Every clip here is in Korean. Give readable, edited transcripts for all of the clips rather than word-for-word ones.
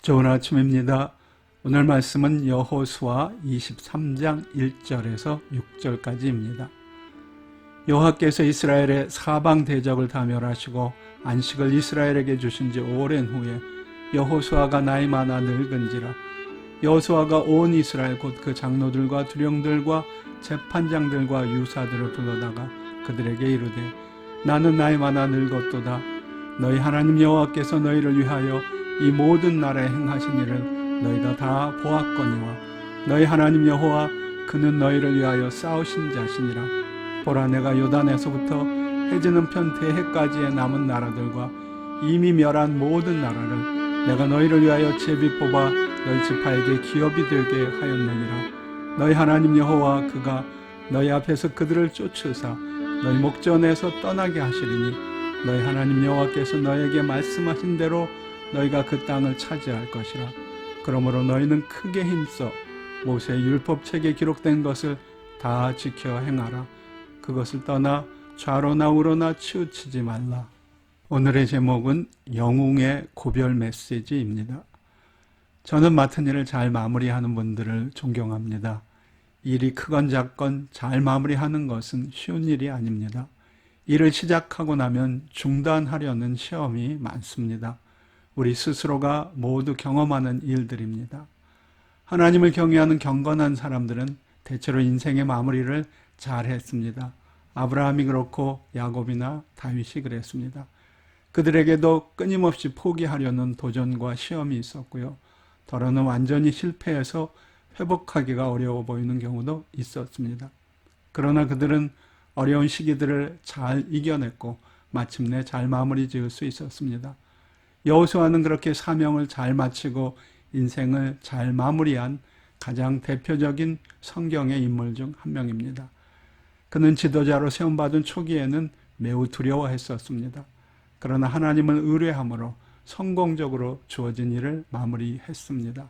좋은 아침입니다. 오늘 말씀은 여호수아 23장 1절에서 6절까지입니다. 여호와께서 이스라엘의 사방 대적을 다 멸하시고 안식을 이스라엘에게 주신 지 오랜 후에 여호수아가 나이 많아 늙은지라 여호수아가 온 이스라엘 곧 그 장로들과 두령들과 재판장들과 유사들을 불러다가 그들에게 이르되 나는 나이 많아 늙었도다. 너희 하나님 여호와께서 너희를 위하여 이 모든 나라에 행하신 일을 너희가 다 보았거니와 너희 하나님 여호와 그는 너희를 위하여 싸우신 자시니라. 보라, 내가 요단에서부터 해지는 편 대해까지의 남은 나라들과 이미 멸한 모든 나라를 내가 너희를 위하여 제비 뽑아 너희 지파에게 기업이 되게 하였느니라. 너희 하나님 여호와 그가 너희 앞에서 그들을 쫓으사 너희 목전에서 떠나게 하시리니 너희 하나님 여호와께서 너희에게 말씀하신 대로 너희가 그 땅을 차지할 것이라. 그러므로 너희는 크게 힘써 모세의 율법책에 기록된 것을 다 지켜 행하라. 그것을 떠나 좌로나 우로나 치우치지 말라. 오늘의 제목은 영웅의 고별 메시지입니다. 저는 맡은 일을 잘 마무리하는 분들을 존경합니다. 일이 크건 작건 잘 마무리하는 것은 쉬운 일이 아닙니다. 일을 시작하고 나면 중단하려는 시험이 많습니다. 우리 스스로가 모두 경험하는 일들입니다. 하나님을 경외하는 경건한 사람들은 대체로 인생의 마무리를 잘 했습니다. 아브라함이 그렇고 야곱이나 다윗이 그랬습니다. 그들에게도 끊임없이 포기하려는 도전과 시험이 있었고요. 더러는 완전히 실패해서 회복하기가 어려워 보이는 경우도 있었습니다. 그러나 그들은 어려운 시기들을 잘 이겨냈고 마침내 잘 마무리 지을 수 있었습니다. 여호수아는 그렇게 사명을 잘 마치고 인생을 잘 마무리한 가장 대표적인 성경의 인물 중 한 명입니다. 그는 지도자로 세움받은 초기에는 매우 두려워했었습니다. 그러나 하나님을 의뢰함으로 성공적으로 주어진 일을 마무리했습니다.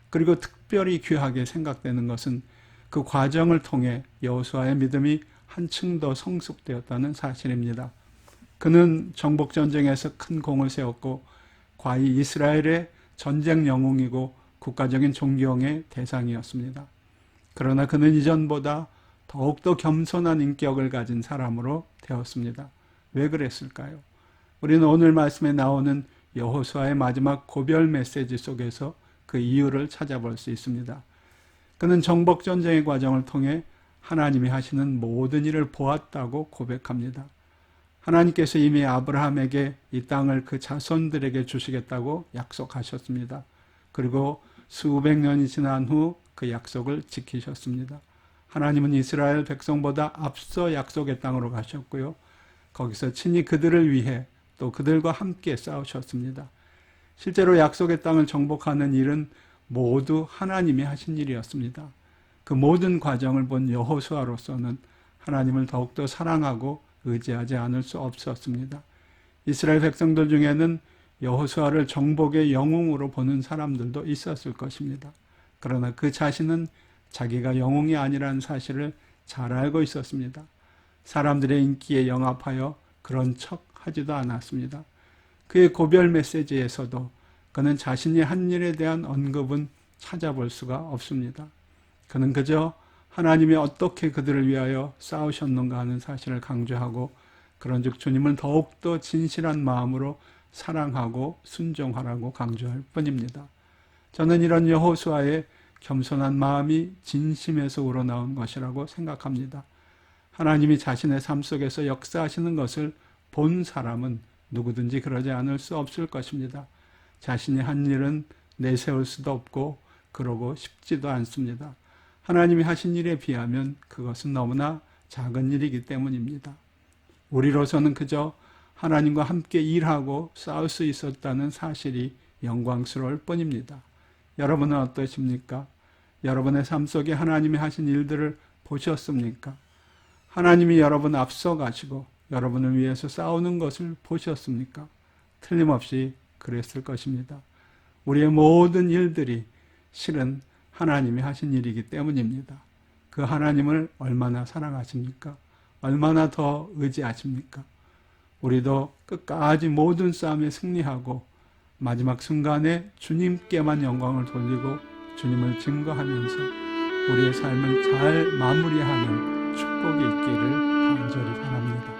그리고 특별히 귀하게 생각되는 것은 그 과정을 통해 여호수아의 믿음이 한층 더 성숙되었다는 사실입니다. 그는 정복전쟁에서 큰 공을 세웠고 과히 이스라엘의 전쟁 영웅이고 국가적인 존경의 대상이었습니다. 그러나 그는 이전보다 더욱더 겸손한 인격을 가진 사람으로 되었습니다. 왜 그랬을까요? 우리는 오늘 말씀에 나오는 여호수아의 마지막 고별 메시지 속에서 그 이유를 찾아볼 수 있습니다. 그는 정복전쟁의 과정을 통해 하나님이 하시는 모든 일을 보았다고 고백합니다. 하나님께서 이미 아브라함에게 이 땅을 그 자손들에게 주시겠다고 약속하셨습니다. 그리고 수백 년이 지난 후 그 약속을 지키셨습니다. 하나님은 이스라엘 백성보다 앞서 약속의 땅으로 가셨고요. 거기서 친히 그들을 위해 또 그들과 함께 싸우셨습니다. 실제로 약속의 땅을 정복하는 일은 모두 하나님이 하신 일이었습니다. 그 모든 과정을 본 여호수아로서는 하나님을 더욱더 사랑하고 의지하지 않을 수 없었습니다. 이스라엘 백성들 중에는 여호수아를 정복의 영웅으로 보는 사람들도 있었을 것입니다. 그러나 그 자신은 자기가 영웅이 아니라는 사실을 잘 알고 있었습니다. 사람들의 인기에 영합하여 그런 척 하지도 않았습니다. 그의 고별 메시지에서도 그는 자신이 한 일에 대한 언급은 찾아볼 수가 없습니다. 그는 그저 하나님이 어떻게 그들을 위하여 싸우셨는가 하는 사실을 강조하고 그런즉 주님을 더욱더 진실한 마음으로 사랑하고 순종하라고 강조할 뿐입니다. 저는 이런 여호수아의 겸손한 마음이 진심에서 우러나온 것이라고 생각합니다. 하나님이 자신의 삶 속에서 역사하시는 것을 본 사람은 누구든지 그러지 않을 수 없을 것입니다. 자신이 한 일은 내세울 수도 없고 그러고 싶지도 않습니다. 하나님이 하신 일에 비하면 그것은 너무나 작은 일이기 때문입니다. 우리로서는 그저 하나님과 함께 일하고 싸울 수 있었다는 사실이 영광스러울 뿐입니다. 여러분은 어떠십니까? 여러분의 삶 속에 하나님이 하신 일들을 보셨습니까? 하나님이 여러분 앞서 가시고 여러분을 위해서 싸우는 것을 보셨습니까? 틀림없이 그랬을 것입니다. 우리의 모든 일들이 실은 하나님이 하신 일이기 때문입니다. 그 하나님을 얼마나 사랑하십니까? 얼마나 더 의지하십니까? 우리도 끝까지 모든 싸움에 승리하고 마지막 순간에 주님께만 영광을 돌리고 주님을 증거하면서 우리의 삶을 잘 마무리하는 축복이 있기를 간절히 바랍니다.